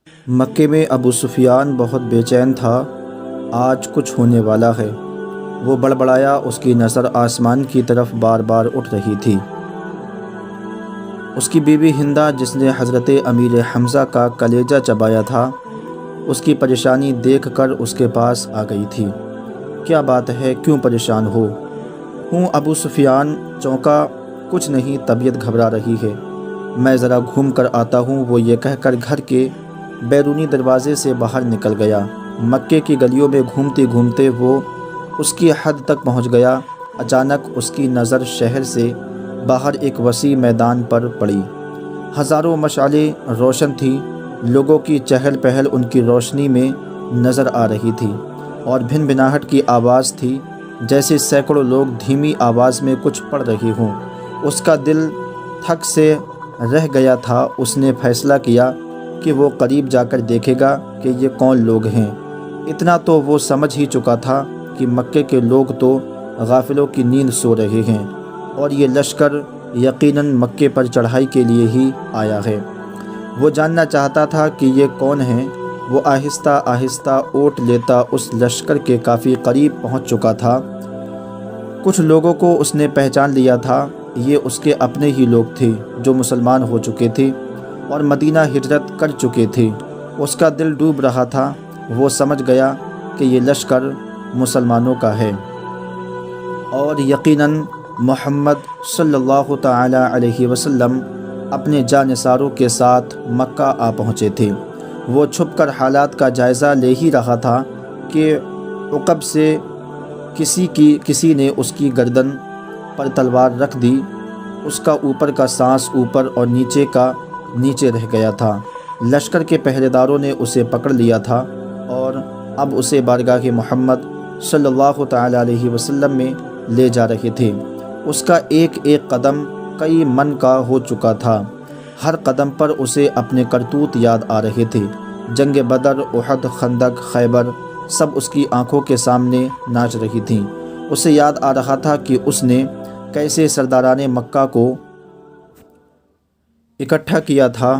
مکے میں ابو سفیان بہت بے چین تھا، آج کچھ ہونے والا ہے۔ وہ بڑبڑایا، اس کی نظر آسمان کی طرف بار بار اٹھ رہی تھی۔ اس کی بیوی ہندہ، جس نے حضرت امیر حمزہ کا کلیجہ چبایا تھا، اس کی پریشانی دیکھ کر اس کے پاس آ گئی تھی۔ کیا بات ہے، کیوں پریشان ہو؟ ہوں ابو سفیان چونکا۔ کچھ نہیں، طبیعت گھبرا رہی ہے، میں ذرا گھوم کر آتا ہوں۔ وہ یہ کہہ کر گھر کے بیرونی دروازے سے باہر نکل گیا۔ مکے کی گلیوں میں گھومتے گھومتے وہ اس کی حد تک پہنچ گیا۔ اچانک اس کی نظر شہر سے باہر ایک وسیع میدان پر پڑی۔ ہزاروں مشعلیں روشن تھیں، لوگوں کی چہل پہل ان کی روشنی میں نظر آ رہی تھی، اور بھن بھناہٹ کی آواز تھی، جیسے سینکڑوں لوگ دھیمی آواز میں کچھ پڑھ رہے ہوں۔ اس کا دل تھک سے رہ گیا تھا۔ اس نے فیصلہ کیا کہ وہ قریب جا کر دیکھے گا کہ یہ کون لوگ ہیں۔ اتنا تو وہ سمجھ ہی چکا تھا کہ مکے کے لوگ تو غافلوں کی نیند سو رہے ہیں، اور یہ لشکر یقیناً مکے پر چڑھائی کے لیے ہی آیا ہے۔ وہ جاننا چاہتا تھا کہ یہ کون ہیں۔ وہ آہستہ آہستہ اوٹ لیتا اس لشکر کے کافی قریب پہنچ چکا تھا۔ کچھ لوگوں کو اس نے پہچان لیا تھا، یہ اس کے اپنے ہی لوگ تھے جو مسلمان ہو چکے تھے اور مدینہ ہجرت کر چکے تھے۔ اس کا دل ڈوب رہا تھا۔ وہ سمجھ گیا کہ یہ لشکر مسلمانوں کا ہے، اور یقیناً محمد صلی اللہ تعالی علیہ وسلم اپنے جانثاروں کے ساتھ مکہ آ پہنچے تھے۔ وہ چھپ کر حالات کا جائزہ لے ہی رہا تھا کہ عقب سے کسی نے اس کی گردن پر تلوار رکھ دی۔ اس کا اوپر کا سانس اوپر اور نیچے کا نیچے رہ گیا تھا۔ لشکر کے پہرے داروں نے اسے پکڑ لیا تھا، اور اب اسے بارگاہ محمد صلی اللہ تعالی علیہ وسلم میں لے جا رہے تھے۔ اس کا ایک ایک قدم کئی من کا ہو چکا تھا۔ ہر قدم پر اسے اپنے کرتوت یاد آ رہے تھے۔ جنگ بدر، احد، خندق، خیبر، سب اس کی آنکھوں کے سامنے ناچ رہی تھیں۔ اسے یاد آ رہا تھا کہ اس نے کیسے سرداران مکہ کو اکٹھا کیا تھا،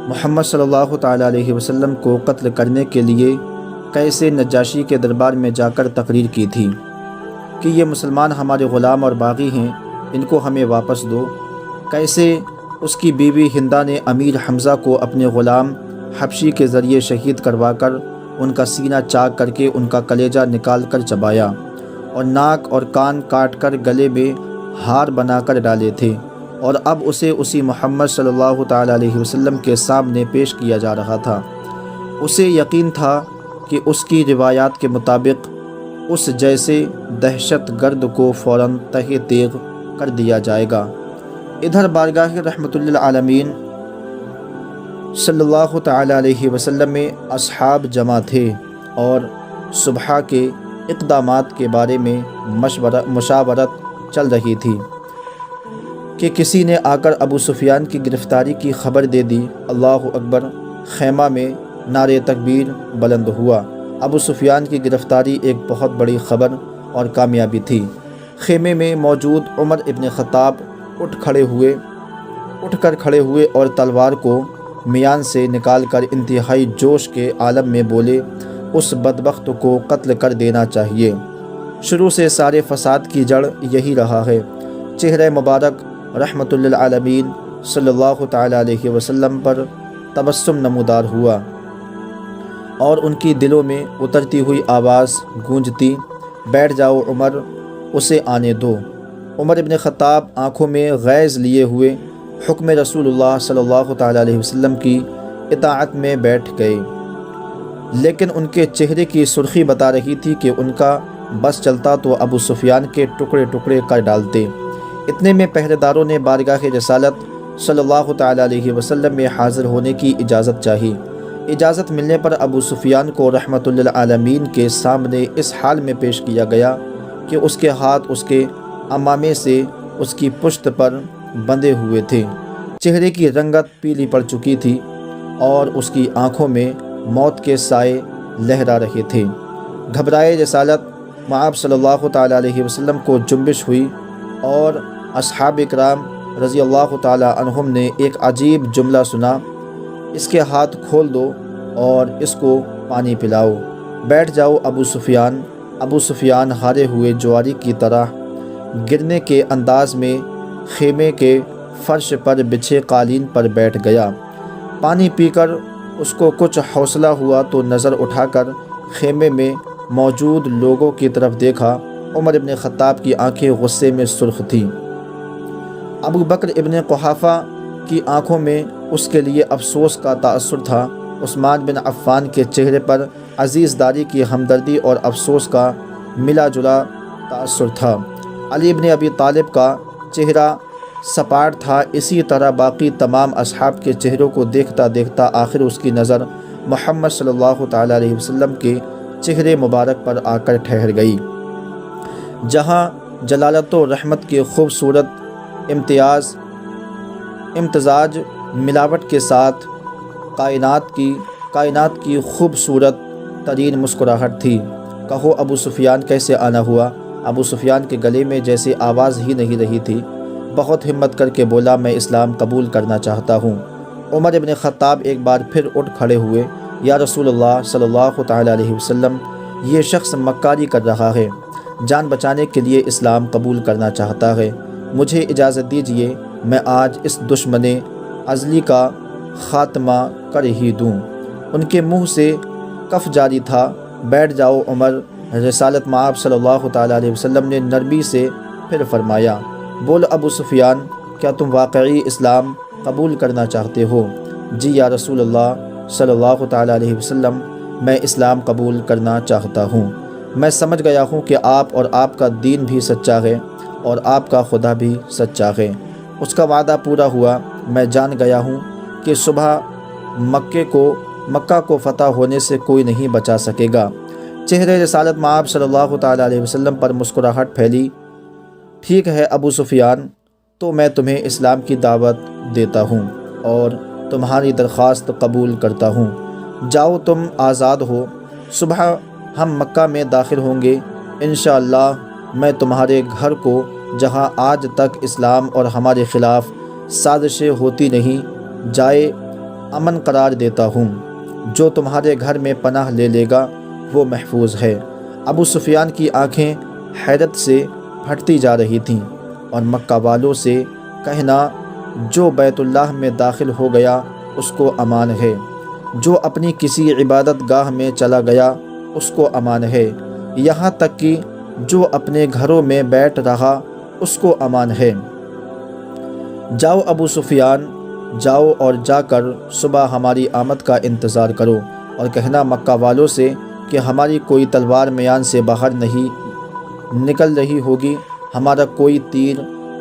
محمد صلی اللہ تعالی علیہ وسلم کو قتل کرنے کے لیے کیسے نجاشی کے دربار میں جا کر تقریر کی تھی کہ یہ مسلمان ہمارے غلام اور باغی ہیں، ان کو ہمیں واپس دو۔ کیسے اس کی بیوی ہندہ نے امیر حمزہ کو اپنے غلام حبشی کے ذریعے شہید کروا کر ان کا سینہ چاک کر کے ان کا کلیجہ نکال کر چبایا، اور ناک اور کان کاٹ کر گلے میں ہار بنا کر ڈالے تھے، اور اب اسے اسی محمد صلی اللہ تعالی علیہ وسلم کے سامنے پیش کیا جا رہا تھا۔ اسے یقین تھا کہ اس کی روایات کے مطابق اس جیسے دہشت گرد کو فوراً تہہ تیغ کر دیا جائے گا۔ ادھر بارگاہ رحمت للعالمین صلی اللہ تعالی علیہ وسلم میں اصحاب جمع تھے، اور صبح کے اقدامات کے بارے میں مشاورت چل رہی تھی کہ کسی نے آ کر ابو سفیان کی گرفتاری کی خبر دے دی۔ اللہ اکبر! خیمہ میں نعرے تکبیر بلند ہوا۔ ابو سفیان کی گرفتاری ایک بہت بڑی خبر اور کامیابی تھی۔ خیمے میں موجود عمر ابن خطاب اٹھ کر کھڑے ہوئے اور تلوار کو میان سے نکال کر انتہائی جوش کے عالم میں بولے، اس بدبخت کو قتل کر دینا چاہیے۔ شروع سے سارے فساد کی جڑ یہی رہا ہے۔ چہرہ مبارک رحمت للعالمین صلی اللہ تعالی علیہ وسلم پر تبسم نمودار ہوا، اور ان کی دلوں میں اترتی ہوئی آواز گونجتی، بیٹھ جاؤ عمر، اسے آنے دو۔ عمر ابن خطاب آنکھوں میں غیظ لیے ہوئے حکم رسول اللہ صلی اللہ تعالی علیہ وسلم کی اطاعت میں بیٹھ گئے، لیکن ان کے چہرے کی سرخی بتا رہی تھی کہ ان کا بس چلتا تو ابو سفیان کے ٹکڑے ٹکڑے کر ڈالتے۔ اتنے میں پہرے داروں نے بارگاہ رسالت صلی اللہ تعالی علیہ وسلم میں حاضر ہونے کی اجازت چاہی۔ اجازت ملنے پر ابو سفیان کو رحمت للعالمین کے سامنے اس حال میں پیش کیا گیا کہ اس کے ہاتھ اس کے امامے سے اس کی پشت پر بندھے ہوئے تھے۔ چہرے کی رنگت پیلی پڑ چکی تھی، اور اس کی آنکھوں میں موت کے سائے لہرا رہے تھے۔ گھبرائے رسالت مآب صلی اللہ تعالی علیہ وسلم کو جنبش ہوئی، اور اصحاب کرام رضی اللہ تعالی عنہم نے ایک عجیب جملہ سنا اس کے ہاتھ کھول دو اور اس کو پانی پلاؤ۔ بیٹھ جاؤ ابو سفیان۔ ابو سفیان ہارے ہوئے جواری کی طرح گرنے کے انداز میں خیمے کے فرش پر بچھے قالین پر بیٹھ گیا۔ پانی پی کر اس کو کچھ حوصلہ ہوا تو نظر اٹھا کر خیمے میں موجود لوگوں کی طرف دیکھا۔ عمر ابن خطاب کی آنکھیں غصے میں سرخ تھیں۔ ابو بکر ابن قحافہ کی آنکھوں میں اس کے لیے افسوس کا تاثر تھا۔ عثمان بن عفان کے چہرے پر عزیز داری کی ہمدردی اور افسوس کا ملا جلا تاثر تھا۔ علی بن ابی طالب کا چہرہ سپاٹ تھا۔ اسی طرح باقی تمام اصحاب کے چہروں کو دیکھتا دیکھتا آخر اس کی نظر محمد صلی اللہ تعالیٰ علیہ وسلم کے چہرے مبارک پر آ کر ٹھہر گئی، جہاں جلالت و رحمت کے خوبصورت امتزاج ملاوٹ کے ساتھ کائنات کی خوبصورت ترین مسکراہٹ تھی۔ کہو ابو سفیان کیسے آنا ہوا؟ ابو سفیان کے گلے میں جیسے آواز ہی نہیں رہی تھی۔ بہت ہمت کر کے بولا، میں اسلام قبول کرنا چاہتا ہوں۔ عمر ابن خطاب ایک بار پھر اٹھ کھڑے ہوئے۔ یا رسول اللہ صلی اللہ تعالیٰ علیہ وسلم، یہ شخص مکاری کر رہا ہے، جان بچانے کے لیے اسلام قبول کرنا چاہتا ہے۔ مجھے اجازت دیجیے میں آج اس دشمن ازلی کا خاتمہ کر ہی دوں۔ ان کے منہ سے کف جاری تھا۔ بیٹھ جاؤ عمر۔ رسالت مآب صلی اللہ تعالیٰ علیہ وسلم نے نرمی سے پھر فرمایا، بول ابو سفیان، کیا تم واقعی اسلام قبول کرنا چاہتے ہو؟ جی یا رسول اللہ صلی اللہ تعالیٰ علیہ وسلم، میں اسلام قبول کرنا چاہتا ہوں۔ میں سمجھ گیا ہوں کہ آپ اور آپ کا دین بھی سچا ہے اور آپ کا خدا بھی سچا ہے۔ اس کا وعدہ پورا ہوا۔ میں جان گیا ہوں کہ صبح مکہ کو فتح ہونے سے کوئی نہیں بچا سکے گا۔ چہرے رسالت مآب صلی اللہ تعالیٰ علیہ وسلم پر مسکراہٹ پھیلی۔ ٹھیک ہے ابو سفیان، تو میں تمہیں اسلام کی دعوت دیتا ہوں اور تمہاری درخواست قبول کرتا ہوں۔ جاؤ، تم آزاد ہو۔ صبح ہم مکہ میں داخل ہوں گے۔ انشاءاللہ میں تمہارے گھر کو، جہاں آج تک اسلام اور ہمارے خلاف سازشیں ہوتی نہیں، جائے امن قرار دیتا ہوں۔ جو تمہارے گھر میں پناہ لے لے گا وہ محفوظ ہے۔ ابو سفیان کی آنکھیں حیرت سے پھٹتی جا رہی تھیں، اور مکہ والوں سے کہنا، جو بیت اللہ میں داخل ہو گیا اس کو امان ہے، جو اپنی کسی عبادت گاہ میں چلا گیا اس کو امان ہے، یہاں تک کہ جو اپنے گھروں میں بیٹھ رہا اس کو امان ہے۔ جاؤ ابو سفیان، جاؤ اور جا کر صبح ہماری آمد کا انتظار کرو، اور کہنا مکہ والوں سے کہ ہماری کوئی تلوار میان سے باہر نہیں نکل رہی ہوگی، ہمارا کوئی تیر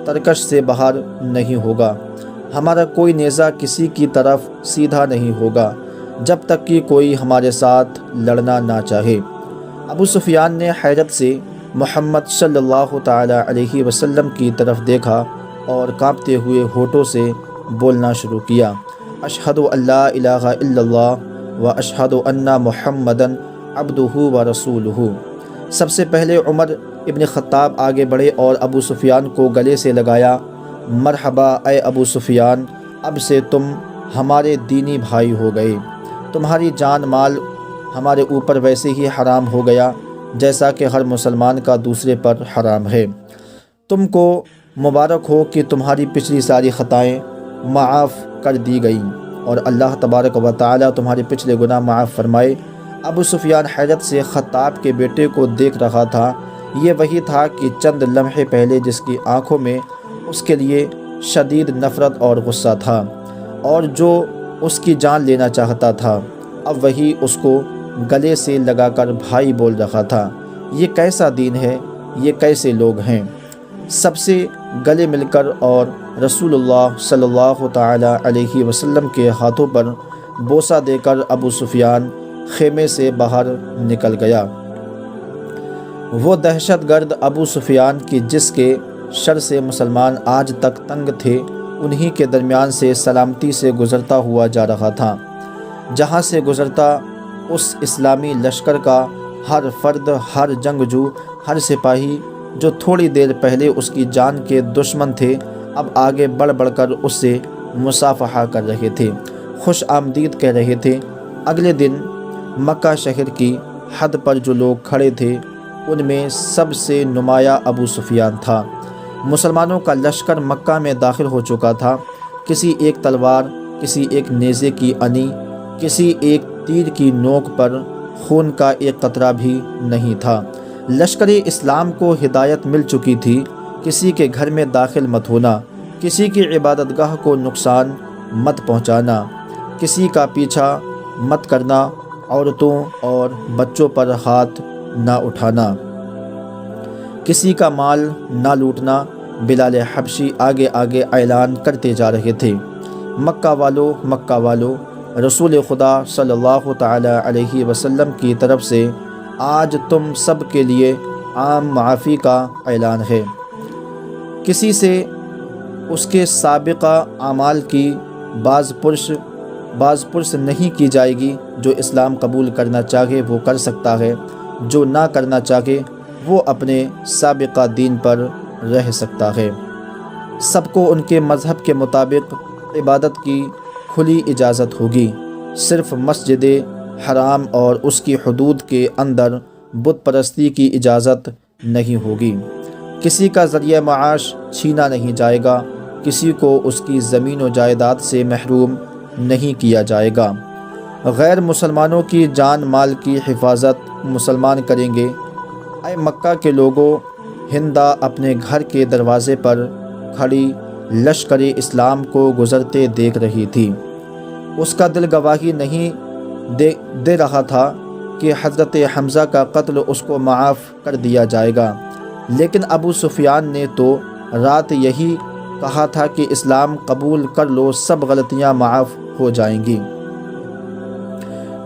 ترکش سے باہر نہیں ہوگا، ہمارا کوئی نیزہ کسی کی طرف سیدھا نہیں ہوگا، جب تک کہ کوئی ہمارے ساتھ لڑنا نہ چاہے۔ ابو سفیان نے حیرت سے محمد صلی اللہ تعالیٰ علیہ وسلم کی طرف دیکھا اور کانپتے ہوئے ہونٹوں سے بولنا شروع کیا، اشہد ان لا الہ الا اللہ و اشہد ان محمدًا عبدہ و رسولہ۔ سب سے پہلے عمر ابن خطاب آگے بڑھے اور ابو سفیان کو گلے سے لگایا۔ مرحبا اے ابو سفیان، اب سے تم ہمارے دینی بھائی ہو گئے، تمہاری جان مال ہمارے اوپر ویسے ہی حرام ہو گیا جیسا کہ ہر مسلمان کا دوسرے پر حرام ہے۔ تم کو مبارک ہو کہ تمہاری پچھلی ساری خطائیں معاف کر دی گئیں اور اللہ تبارک و تعالیٰ تمہارے پچھلے گناہ معاف فرمائے۔ ابو سفیان حیرت سے خطاب کے بیٹے کو دیکھ رہا تھا۔ یہ وہی تھا کہ چند لمحے پہلے جس کی آنکھوں میں اس کے لیے شدید نفرت اور غصہ تھا، اور جو اس کی جان لینا چاہتا تھا، اب وہی اس کو گلے سے لگا کر بھائی بول رہا تھا۔ یہ کیسا دین ہے، یہ کیسے لوگ ہیں؟ سب سے گلے مل کر اور رسول اللہ صلی اللہ تعالیٰ علیہ وسلم کے ہاتھوں پر بوسہ دے کر ابو سفیان خیمے سے باہر نکل گیا۔ وہ دہشت گرد ابو سفیان کی جس کے شر سے مسلمان آج تک تنگ تھے، انہی کے درمیان سے سلامتی سے گزرتا ہوا جا رہا تھا۔ جہاں سے گزرتا اس اسلامی لشکر کا ہر فرد، ہر جنگجو، ہر سپاہی جو تھوڑی دیر پہلے اس کی جان کے دشمن تھے، اب آگے بڑھ بڑھ کر اس سے مصافحہ کر رہے تھے، خوش آمدید کہہ رہے تھے۔ اگلے دن مکہ شہر کی حد پر جو لوگ کھڑے تھے ان میں سب سے نمایاں ابو سفیان تھا۔ مسلمانوں کا لشکر مکہ میں داخل ہو چکا تھا۔ کسی ایک تلوار، کسی ایک نیزے کی انی، کسی ایک تیر کی نوک پر خون کا ایک قطرہ بھی نہیں تھا۔ لشکر اسلام کو ہدایت مل چکی تھی، کسی کے گھر میں داخل مت ہونا، کسی کی عبادت گاہ کو نقصان مت پہنچانا، کسی کا پیچھا مت کرنا، عورتوں اور بچوں پر ہاتھ نہ اٹھانا، کسی کا مال نہ لوٹنا۔ بلال حبشی آگے آگے اعلان کرتے جا رہے تھے، مکہ والو، رسول خدا صلی اللہ تعالی علیہ وسلم کی طرف سے آج تم سب کے لیے عام معافی کا اعلان ہے۔ کسی سے اس کے سابقہ اعمال کی باز پرس نہیں کی جائے گی۔ جو اسلام قبول کرنا چاہے وہ کر سکتا ہے، جو نہ کرنا چاہے وہ اپنے سابقہ دین پر رہ سکتا ہے۔ سب کو ان کے مذہب کے مطابق عبادت کی کھلی اجازت ہوگی، صرف مسجد حرام اور اس کی حدود کے اندر بت پرستی کی اجازت نہیں ہوگی۔ کسی کا ذریعہ معاش چھینا نہیں جائے گا، کسی کو اس کی زمین و جائیداد سے محروم نہیں کیا جائے گا۔ غیر مسلمانوں کی جان مال کی حفاظت مسلمان کریں گے۔ اے مکہ کے لوگوں، ہندا اپنے گھر کے دروازے پر کھڑی لشکر اسلام کو گزرتے دیکھ رہی تھی۔ اس کا دل گواہی نہیں دے رہا تھا کہ حضرت حمزہ کا قتل اس کو معاف کر دیا جائے گا، لیکن ابو سفیان نے تو رات یہی کہا تھا کہ اسلام قبول کر لو، سب غلطیاں معاف ہو جائیں گی۔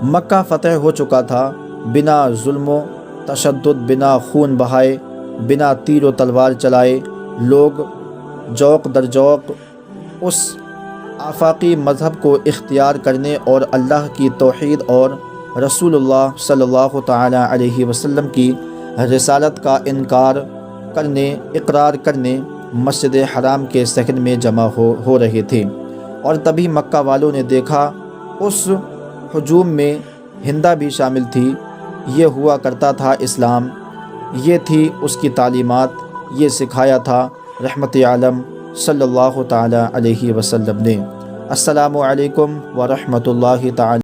مکہ فتح ہو چکا تھا، بنا ظلم و تشدد، بنا خون بہائے، بنا تیر و تلوار چلائے، لوگ ذوق در ذوق اس آفاقی مذہب کو اختیار کرنے اور اللہ کی توحید اور رسول اللہ صلی اللہ تعالی علیہ وسلم کی رسالت کا اقرار کرنے مسجد حرام کے صحن میں جمع ہو رہے تھے۔ اور تبھی مکہ والوں نے دیکھا اس ہجوم میں ہندا بھی شامل تھی۔ یہ ہوا کرتا تھا اسلام، یہ تھی اس کی تعلیمات، یہ سکھایا تھا رحمت عالم صلی اللہ تعالی علیہ وسلم نے۔ السلام علیکم ورحمۃ اللہ تعالی